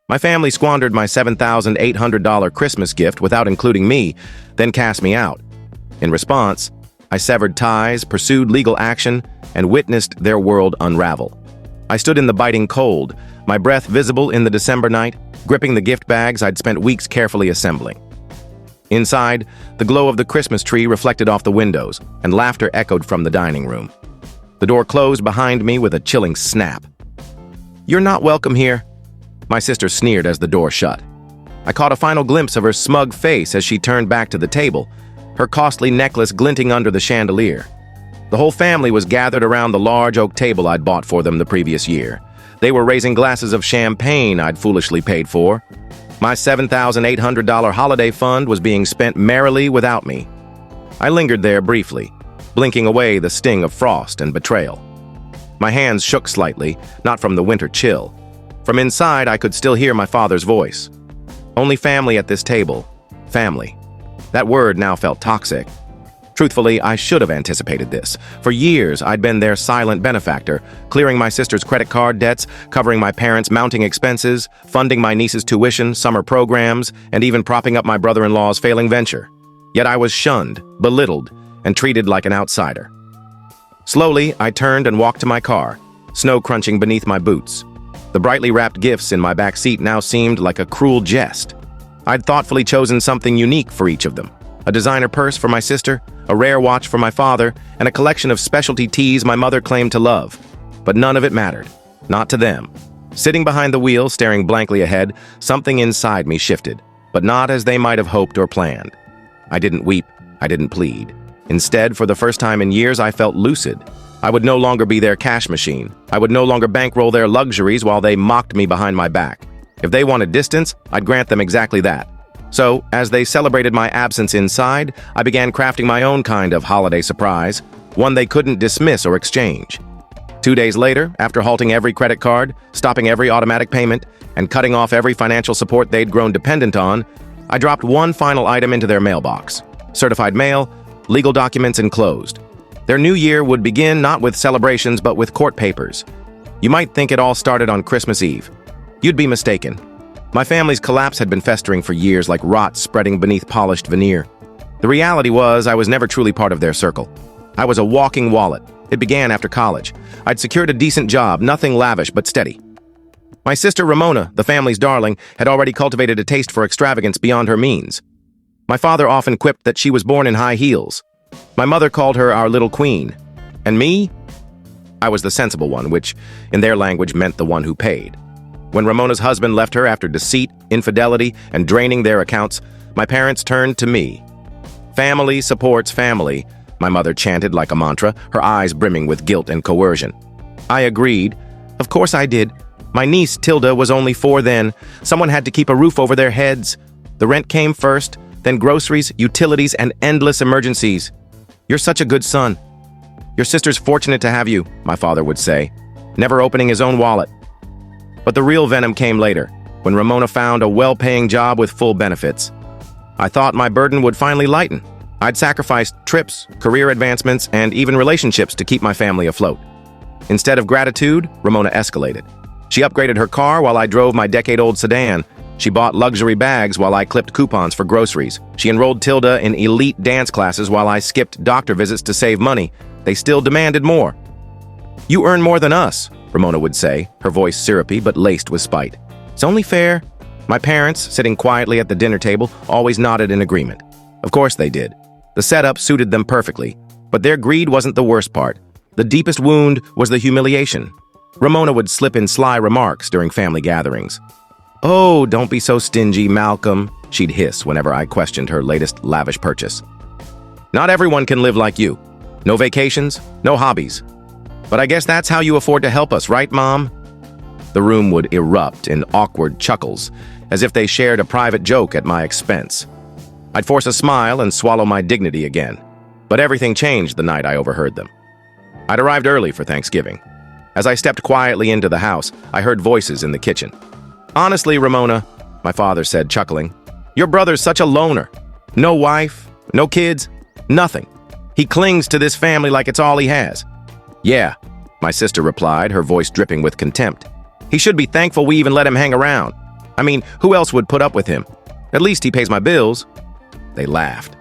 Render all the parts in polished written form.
My family squandered my $7,800 Christmas gift without including me, then cast me out. In response, I severed ties, pursued legal action, and witnessed their world unravel. I stood in the biting cold, my breath visible in the December night, gripping the gift bags I'd spent weeks carefully assembling. Inside, the glow of the Christmas tree reflected off the windows, and laughter echoed from the dining room. The door closed behind me with a chilling snap. "You're not welcome here," my sister sneered as the door shut. I caught a final glimpse of her smug face as she turned back to the table, her costly necklace glinting under the chandelier. The whole family was gathered around the large oak table I'd bought for them the previous year. They were raising glasses of champagne I'd foolishly paid for. My $7,800 holiday fund was being spent merrily without me. I lingered there briefly, blinking away the sting of frost and betrayal. My hands shook slightly, not from the winter chill. From inside, I could still hear my father's voice. Only family at this table. Family. That word now felt toxic. Truthfully, I should have anticipated this. For years, I'd been their silent benefactor, clearing my sister's credit card debts, covering my parents' mounting expenses, funding my niece's tuition, summer programs, and even propping up my brother-in-law's failing venture. Yet I was shunned, belittled, and treated like an outsider. Slowly, I turned and walked to my car, snow crunching beneath my boots. The brightly wrapped gifts in my back seat now seemed like a cruel jest. I'd thoughtfully chosen something unique for each of them. A designer purse for my sister, a rare watch for my father, and a collection of specialty teas my mother claimed to love. But none of it mattered. Not to them. Sitting behind the wheel, staring blankly ahead, something inside me shifted, but not as they might have hoped or planned. I didn't weep. I didn't plead. Instead, for the first time in years, I felt lucid. I would no longer be their cash machine. I would no longer bankroll their luxuries while they mocked me behind my back. If they wanted distance, I'd grant them exactly that. So, as they celebrated my absence inside, I began crafting my own kind of holiday surprise, one they couldn't dismiss or exchange. 2 days later, after halting every credit card, stopping every automatic payment, and cutting off every financial support they'd grown dependent on, I dropped one final item into their mailbox. Certified mail, legal documents enclosed. Their new year would begin not with celebrations but with court papers. You might think it all started on Christmas Eve. You'd be mistaken. My family's collapse had been festering for years like rot spreading beneath polished veneer. The reality was I was never truly part of their circle. I was a walking wallet. It began after college. I'd secured a decent job, nothing lavish but steady. My sister Ramona, the family's darling, had already cultivated a taste for extravagance beyond her means. My father often quipped that she was born in high heels. My mother called her our little queen. And me? I was the sensible one, which, in their language, meant the one who paid. When Ramona's husband left her after deceit, infidelity, and draining their accounts, my parents turned to me. Family supports family, my mother chanted like a mantra, her eyes brimming with guilt and coercion. I agreed. Of course I did. My niece, Tilda, was only 4 then. Someone had to keep a roof over their heads. The rent came first, then groceries, utilities, and endless emergencies. You're such a good son. Your sister's fortunate to have you, my father would say, never opening his own wallet. But the real venom came later, when Ramona found a well-paying job with full benefits. I thought my burden would finally lighten. I'd sacrificed trips, career advancements, and even relationships to keep my family afloat. Instead of gratitude, Ramona escalated. She upgraded her car while I drove my decade-old sedan. She bought luxury bags while I clipped coupons for groceries. She enrolled Tilda in elite dance classes while I skipped doctor visits to save money. They still demanded more. "You earn more than us," Ramona would say, her voice syrupy but laced with spite. "It's only fair." My parents, sitting quietly at the dinner table, always nodded in agreement. Of course they did. The setup suited them perfectly. But their greed wasn't the worst part. The deepest wound was the humiliation. Ramona would slip in sly remarks during family gatherings. "Oh, don't be so stingy, Malcolm," she'd hiss whenever I questioned her latest lavish purchase. "Not everyone can live like you. No vacations, no hobbies. But I guess that's how you afford to help us, right, Mom?" The room would erupt in awkward chuckles, as if they shared a private joke at my expense. I'd force a smile and swallow my dignity again. But everything changed the night I overheard them. I'd arrived early for Thanksgiving. As I stepped quietly into the house, I heard voices in the kitchen. "Honestly, Ramona," my father said, chuckling, "your brother's such a loner. No wife, no kids, nothing. He clings to this family like it's all he has." "Yeah," my sister replied, her voice dripping with contempt. "He should be thankful we even let him hang around." I mean, who else would put up with him? At least he pays my bills." They laughed.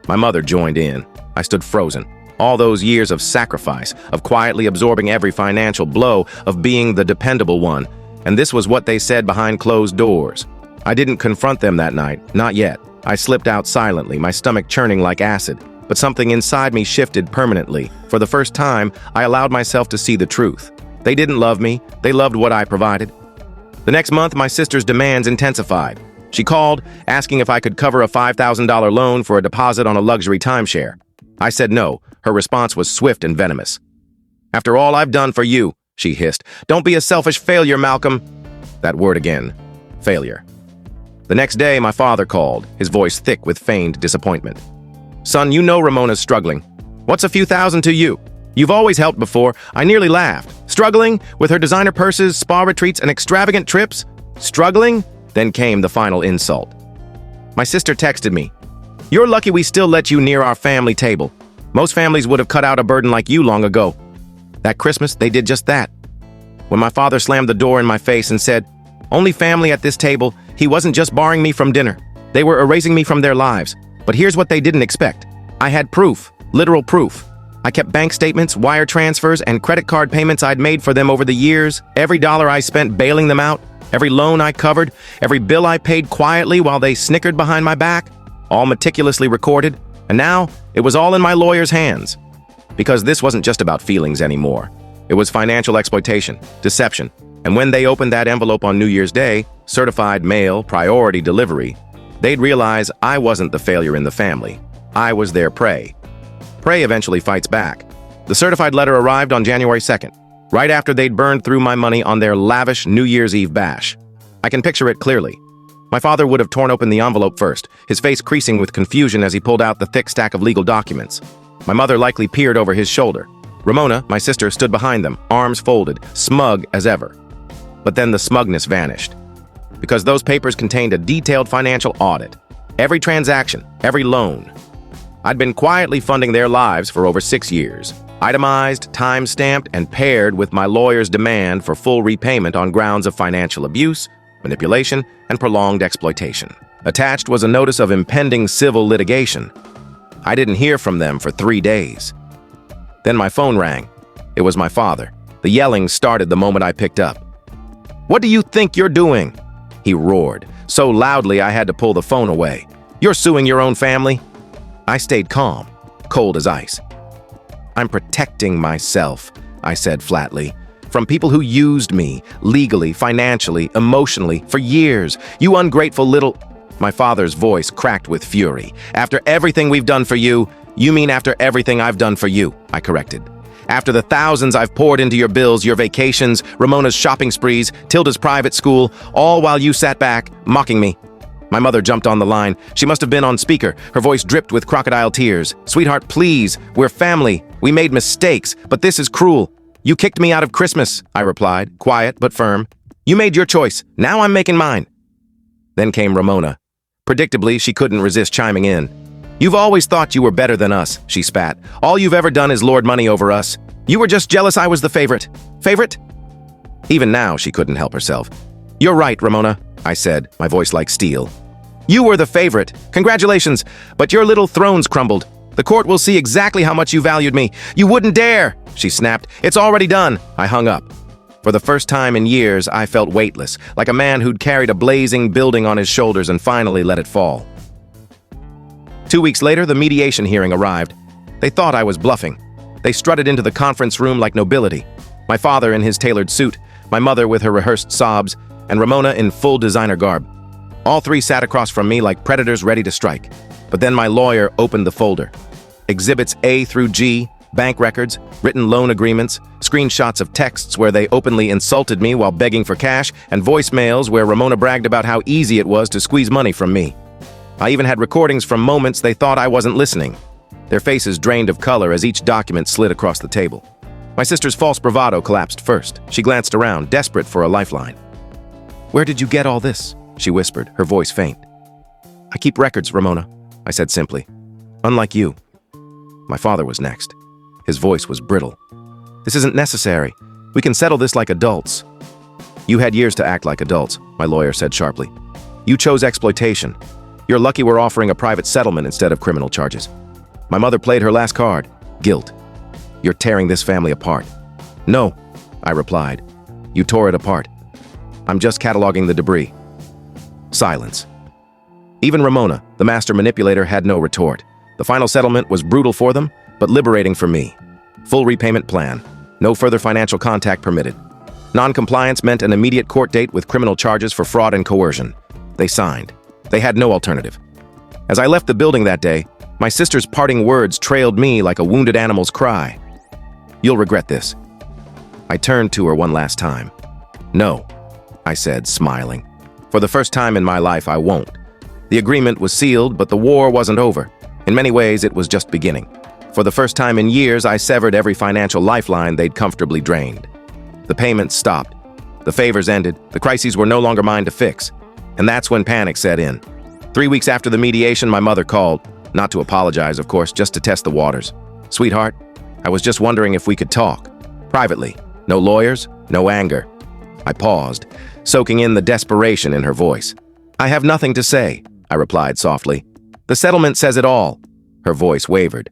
My mother joined in. I stood frozen. All those years of sacrifice, of quietly absorbing every financial blow, of being the dependable one. And this was what they said behind closed doors. I didn't confront them that night, not yet. I slipped out silently, my stomach churning like acid. But something inside me shifted permanently. For the first time, I allowed myself to see the truth. They didn't love me, they loved what I provided. The next month, my sister's demands intensified. She called, asking if I could cover a $5,000 loan for a deposit on a luxury timeshare. I said no. Her response was swift and venomous. "After all I've done for you," she hissed, "don't be a selfish failure, Malcolm." That word again, failure. The next day, my father called, his voice thick with feigned disappointment. "Son, you know Ramona's struggling. What's a few thousand to you? You've always helped before." I nearly laughed. "Struggling? With her designer purses, spa retreats, and extravagant trips? Struggling?" Then came the final insult. My sister texted me, "You're lucky we still let you near our family table. Most families would have cut out a burden like you long ago." That Christmas, they did just that. When my father slammed the door in my face and said, "Only family at this table," he wasn't just barring me from dinner. They were erasing me from their lives. But here's what they didn't expect. I had proof, literal proof. I kept bank statements, wire transfers, and credit card payments I'd made for them over the years. Every dollar I spent bailing them out, every loan I covered, every bill I paid quietly while they snickered behind my back, all meticulously recorded. And now, it was all in my lawyer's hands. Because this wasn't just about feelings anymore. It was financial exploitation, deception. And when they opened that envelope on New Year's Day, certified mail, priority delivery, they'd realize I wasn't the failure in the family. I was their prey. Prey eventually fights back. The certified letter arrived on January 2nd, right after they'd burned through my money on their lavish New Year's Eve bash. I can picture it clearly. My father would have torn open the envelope first, his face creasing with confusion as he pulled out the thick stack of legal documents. My mother likely peered over his shoulder. Ramona, my sister, stood behind them, arms folded, smug as ever. But then the smugness vanished. Because those papers contained a detailed financial audit. Every transaction, every loan. I'd been quietly funding their lives for over 6 years. Itemized, time-stamped, and paired with my lawyer's demand for full repayment on grounds of financial abuse, manipulation, and prolonged exploitation. Attached was a notice of impending civil litigation. I didn't hear from them for 3 days. Then my phone rang. It was my father. The yelling started the moment I picked up. "What do you think you're doing?" He roared, so loudly I had to pull the phone away. "You're suing your own family?" I stayed calm, cold as ice. "I'm protecting myself," I said flatly, "from people who used me, legally, financially, emotionally, for years. You ungrateful little—" My father's voice cracked with fury. "After everything we've done for you, you mean after everything I've done for you," I corrected. "After the thousands I've poured into your bills, your vacations, Ramona's shopping sprees, Tilda's private school, all while you sat back, mocking me." My mother jumped on the line. She must have been on speaker. Her voice dripped with crocodile tears. "Sweetheart, please. We're family. We made mistakes, but this is cruel. You kicked me out of Christmas," I replied, quiet but firm. "You made your choice. Now I'm making mine." Then came Ramona. Predictably, she couldn't resist chiming in. "You've always thought you were better than us," she spat. "All you've ever done is lord money over us. You were just jealous I was the favorite." "Favorite?" Even now, she couldn't help herself. "You're right, Ramona," I said, my voice like steel. "You were the favorite. Congratulations, but your little throne's crumbled. The court will see exactly how much you valued me. You wouldn't dare!" she snapped. "It's already done." I hung up. For the first time in years, I felt weightless, like a man who'd carried a blazing building on his shoulders and finally let it fall. 2 weeks later, the mediation hearing arrived. They thought I was bluffing. They strutted into the conference room like nobility. My father in his tailored suit, my mother with her rehearsed sobs, and Ramona in full designer garb. All three sat across from me like predators ready to strike. But then my lawyer opened the folder. Exhibits A through G, bank records, written loan agreements, screenshots of texts where they openly insulted me while begging for cash, and voicemails where Ramona bragged about how easy it was to squeeze money from me. I even had recordings from moments they thought I wasn't listening. Their faces drained of color as each document slid across the table. My sister's false bravado collapsed first. She glanced around, desperate for a lifeline. "Where did you get all this?" she whispered, her voice faint. "I keep records, Ramona," I said simply. "Unlike you." My father was next. His voice was brittle. "This isn't necessary. We can settle this like adults." You had years to act like adults, my lawyer said sharply. You chose exploitation. You're lucky we're offering a private settlement instead of criminal charges. My mother played her last card, guilt. You're tearing this family apart. No, I replied. You tore it apart. I'm just cataloging the debris. Silence. Even Ramona, the master manipulator, had no retort. The final settlement was brutal for them, but liberating for me. Full repayment plan. No further financial contact permitted. Non-compliance meant an immediate court date with criminal charges for fraud and coercion. They signed. They had no alternative. As I left the building that day, my sister's parting words trailed me like a wounded animal's cry. You'll regret this. I turned to her one last time. No, I said, smiling. For the first time in my life, I won't. The agreement was sealed, but the war wasn't over. In many ways, it was just beginning. For the first time in years, I severed every financial lifeline they'd comfortably drained. The payments stopped. The favors ended. The crises were no longer mine to fix. And that's when panic set in. 3 weeks after the mediation, my mother called. Not to apologize, of course, just to test the waters. Sweetheart, I was just wondering if we could talk. Privately. No lawyers, no anger. I paused, soaking in the desperation in her voice. I have nothing to say, I replied softly. The settlement says it all. Her voice wavered.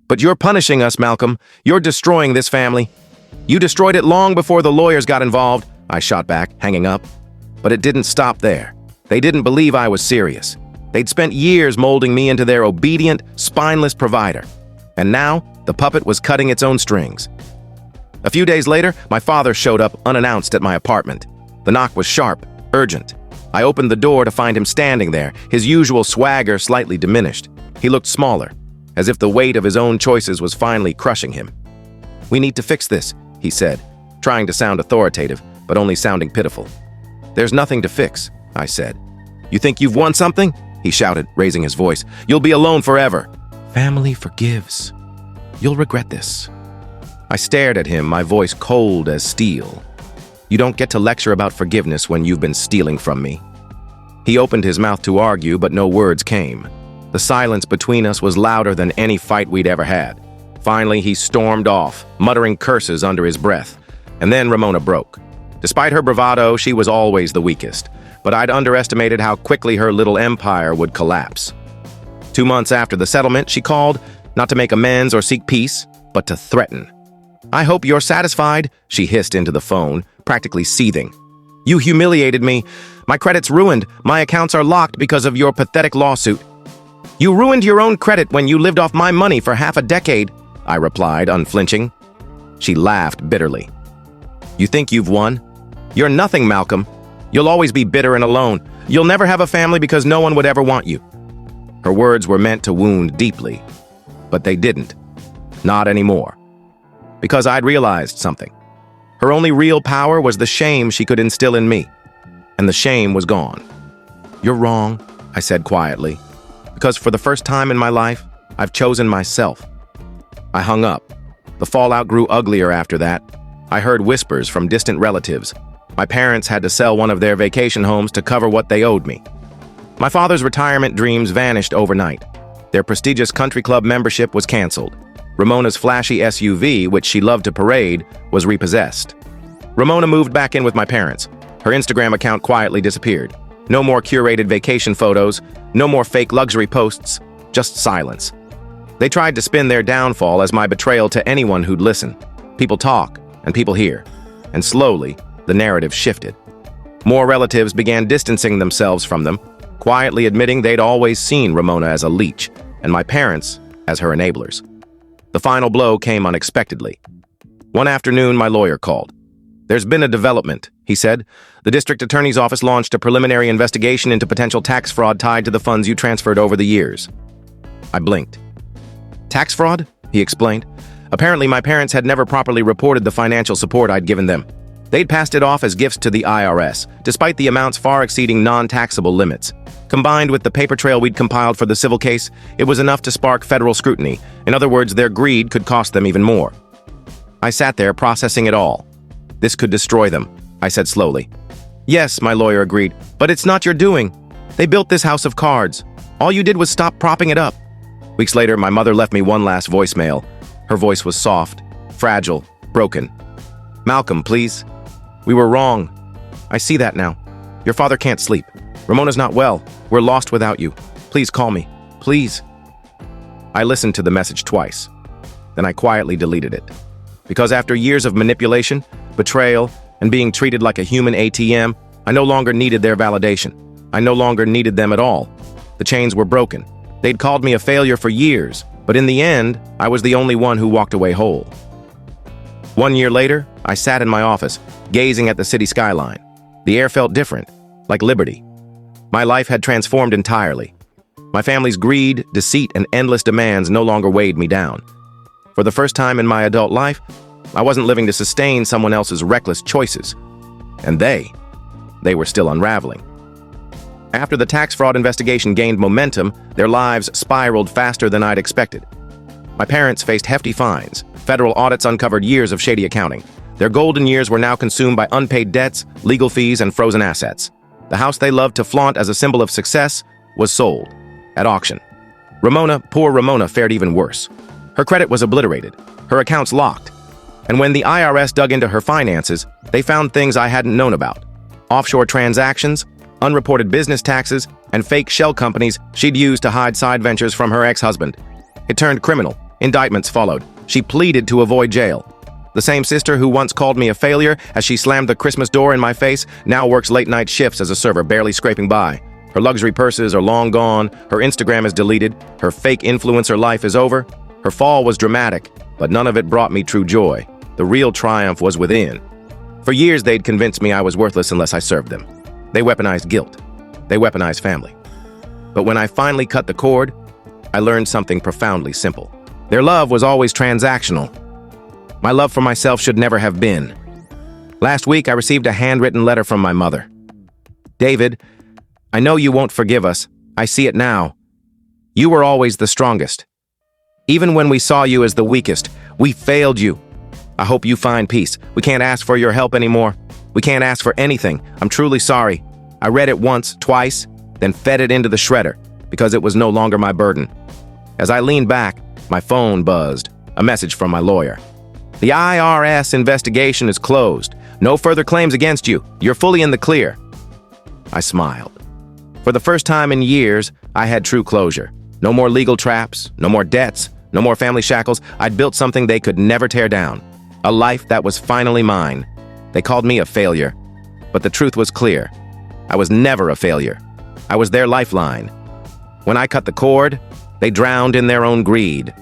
But you're punishing us, Malcolm. You're destroying this family. You destroyed it long before the lawyers got involved, I shot back, hanging up. But it didn't stop there. They didn't believe I was serious. They'd spent years molding me into their obedient, spineless provider. And now, the puppet was cutting its own strings. A few days later, my father showed up unannounced at my apartment. The knock was sharp, urgent. I opened the door to find him standing there, his usual swagger slightly diminished. He looked smaller, as if the weight of his own choices was finally crushing him. We need to fix this, he said, trying to sound authoritative, but only sounding pitiful. There's nothing to fix, I said. You think you've won something? He shouted, raising his voice. You'll be alone forever. Family forgives. You'll regret this. I stared at him, my voice cold as steel. You don't get to lecture about forgiveness when you've been stealing from me. He opened his mouth to argue, but no words came. The silence between us was louder than any fight we'd ever had. Finally, he stormed off, muttering curses under his breath. And then Ramona broke. Despite her bravado, she was always the weakest. But I'd underestimated how quickly her little empire would collapse. 2 months after the settlement, she called, not to make amends or seek peace, but to threaten. I hope you're satisfied, she hissed into the phone, practically seething. You humiliated me. My credit's ruined. My accounts are locked because of your pathetic lawsuit. You ruined your own credit when you lived off my money for half a decade, I replied, unflinching. She laughed bitterly. You think you've won? You're nothing, Malcolm. You'll always be bitter and alone. You'll never have a family because no one would ever want you. Her words were meant to wound deeply, but they didn't. Not anymore. Because I'd realized something. Her only real power was the shame she could instill in me. And the shame was gone. You're wrong, I said quietly. Because for the first time in my life, I've chosen myself. I hung up. The fallout grew uglier after that. I heard whispers from distant relatives. My parents had to sell one of their vacation homes to cover what they owed me. My father's retirement dreams vanished overnight. Their prestigious country club membership was canceled. Ramona's flashy SUV, which she loved to parade, was repossessed. Ramona moved back in with my parents. Her Instagram account quietly disappeared. No more curated vacation photos, no more fake luxury posts, just silence. They tried to spin their downfall as my betrayal to anyone who'd listen. People talk, and people hear. And slowly, the narrative shifted. More relatives began distancing themselves from them, quietly admitting they'd always seen Ramona as a leech, and my parents as her enablers. The final blow came unexpectedly. One afternoon, my lawyer called. There's been a development, he said. The district attorney's office launched a preliminary investigation into potential tax fraud tied to the funds you transferred over the years. I blinked. Tax fraud? He explained. Apparently, my parents had never properly reported the financial support I'd given them. They'd passed it off as gifts to the IRS, despite the amounts far exceeding non-taxable limits. Combined with the paper trail we'd compiled for the civil case, it was enough to spark federal scrutiny. In other words, their greed could cost them even more. I sat there processing it all. This could destroy them, I said slowly. Yes, my lawyer agreed, but it's not your doing. They built this house of cards. All you did was stop propping it up. Weeks later, my mother left me one last voicemail. Her voice was soft, fragile, broken. Malcolm, please. We were wrong. I see that now. Your father can't sleep. Ramona's not well. We're lost without you. Please call me. Please. I listened to the message twice. Then I quietly deleted it. Because after years of manipulation, betrayal, and being treated like a human ATM, I no longer needed their validation. I no longer needed them at all. The chains were broken. They'd called me a failure for years, but in the end, I was the only one who walked away whole. 1 year later, I sat in my office, gazing at the city skyline. The air felt different, like liberty. My life had transformed entirely. My family's greed, deceit, and endless demands no longer weighed me down. For the first time in my adult life, I wasn't living to sustain someone else's reckless choices. And they were still unraveling. After the tax fraud investigation gained momentum, their lives spiraled faster than I'd expected. My parents faced hefty fines. Federal audits uncovered years of shady accounting. Their golden years were now consumed by unpaid debts, legal fees, and frozen assets. The house they loved to flaunt as a symbol of success was sold at auction. Poor Ramona fared even worse. Her credit was obliterated, her accounts locked. And when the IRS dug into her finances, they found things I hadn't known about. Offshore transactions, unreported business taxes, and fake shell companies she'd used to hide side ventures from her ex-husband. It turned criminal. Indictments followed. She pleaded to avoid jail. The same sister who once called me a failure as she slammed the Christmas door in my face now works late-night shifts as a server, barely scraping by. Her luxury purses are long gone, her Instagram is deleted, her fake influencer life is over. Her fall was dramatic, but none of it brought me true joy. The real triumph was within. For years, they'd convinced me I was worthless unless I served them. They weaponized guilt. They weaponized family. But when I finally cut the cord, I learned something profoundly simple. Their love was always transactional. My love for myself should never have been. Last week, I received a handwritten letter from my mother. David, I know you won't forgive us. I see it now. You were always the strongest. Even when we saw you as the weakest, we failed you. I hope you find peace. We can't ask for your help anymore. We can't ask for anything. I'm truly sorry. I read it once, twice, then fed it into the shredder because it was no longer my burden. As I leaned back, my phone buzzed. A message from my lawyer. The IRS investigation is closed. No further claims against you. You're fully in the clear. I smiled. For the first time in years, I had true closure. No more legal traps, no more debts, no more family shackles. I'd built something they could never tear down. A life that was finally mine. They called me a failure, but the truth was clear. I was never a failure. I was their lifeline. When I cut the cord, they drowned in their own greed.